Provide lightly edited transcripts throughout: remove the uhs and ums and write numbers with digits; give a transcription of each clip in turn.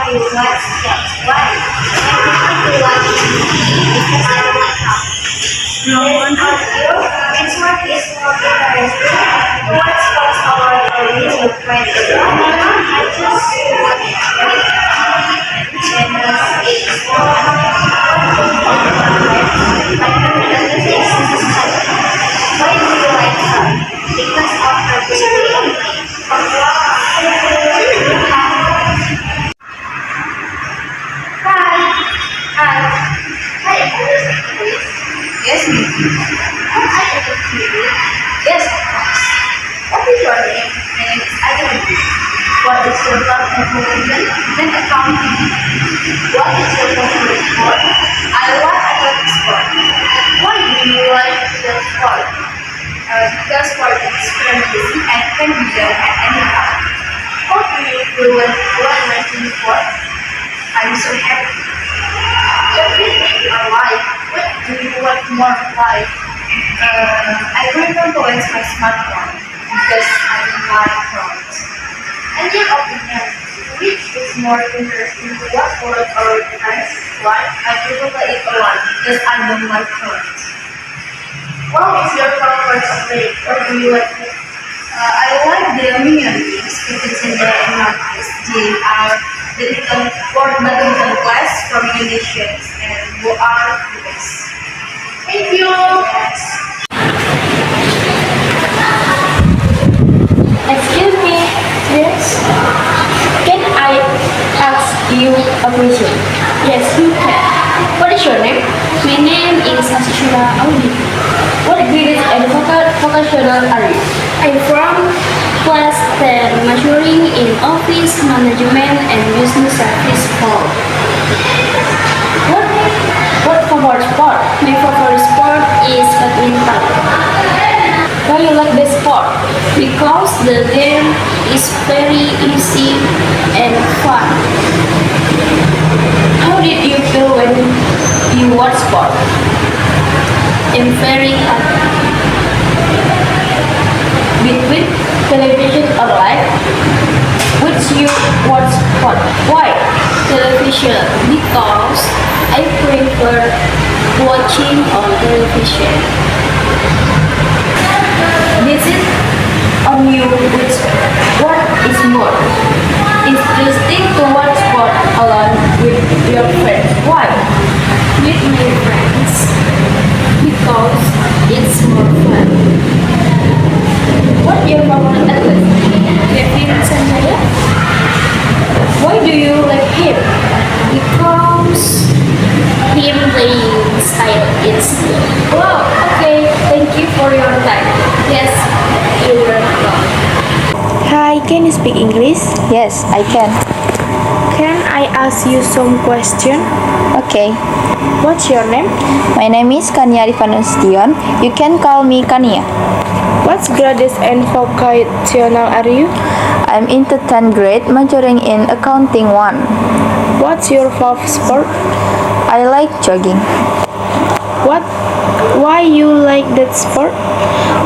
you watch sports. Why? I prefer to watch TV because I like how. It's what is more interesting to watch sports alone or with your friends. I just watch channels 8. My favorite is why do you like her? Because of her beauty. Hi. Hi. Hi. Yes, me. Are you curious? Yes, of course. What is your name? My name is Ayubi. What is your love and religion? Then accounting. What is your favorite sport? I like athletic sport. Why do you like the sport? Because sport is friendly and can be done at any time. How do you feel when you are watching sport? I'm so happy. Everything in our life. What do you want more of life? I prefer to watch my smartphone because I don't like phones. In your opinion, which is more interesting to watch alone or with friends? Why? I prefer to eat alone because I don't like phones. What is your favorite play? What do you like? I like the minion games because in the Northeast they are the little sport badminton class from Indonesia and who are the best. Thank you. Yes. Excuse me, yes. Can I ask you a question? Yes, you can. What is your name? My name is Asishura Audi. What grade and vocational are you? I'm from class 10, majoring in office management and business service hall. What favorite sport? My favorite sport is badminton. Why you like the sport? Because the game is very easy and fun. How did you feel when you watch sport? I'm very happy. Between television or live, which you watch sport? Why? Television, because I prefer watching on television. This is on you which what is more interesting to watch sport alone with your friends. Why? With my friends because it's more fun. What your favorite athlete? Kevin Sanjaya. Why do you like him? Because him playing style is good. Wow, okay, thank you for your time. Yes, you're welcome. Hi, can you speak English? Yes, I can. Can I ask you some question? Okay. What's your name? My name is Kania Rivanustion. You can call me Kania. What grades and vocational are you? I'm into 10th grade, majoring in accounting 1. What's your favorite sport? I like jogging What? Why you like that sport?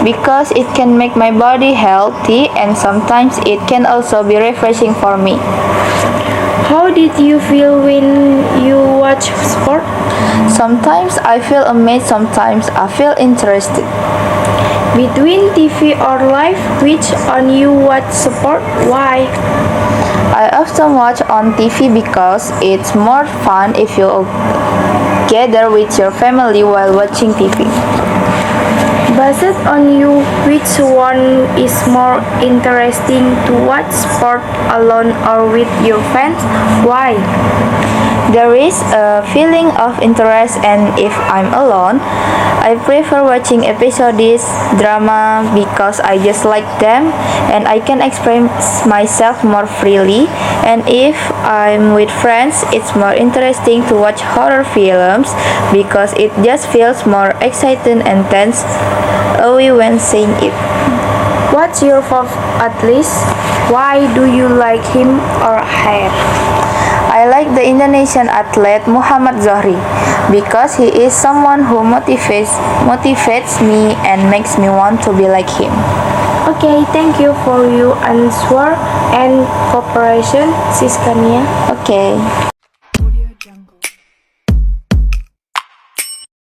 because it can make my body healthy and sometimes it can also be refreshing for me. How did you feel when you watch sport? Sometimes I feel amazed, sometimes I feel interested. Between TV or live, which on you watch sport? Why? I often watch on TV because it's more fun if you gather with your family while watching TV. Based on you, which one is more interesting to watch sport alone or with your friends? Why? There is a feeling of interest, and if I'm alone, I prefer watching episodic drama because I just like them and I can express myself more freely. And if I'm with friends, it's more interesting to watch horror films because it just feels more exciting and tense away when seeing it. What's your favorite athlete? Why do you like him or her? I like the Indonesian athlete Muhammad Zohri because he is someone who motivates me and makes me want to be like him. Okay, thank you for your answer and cooperation, Sis Kania. Okay.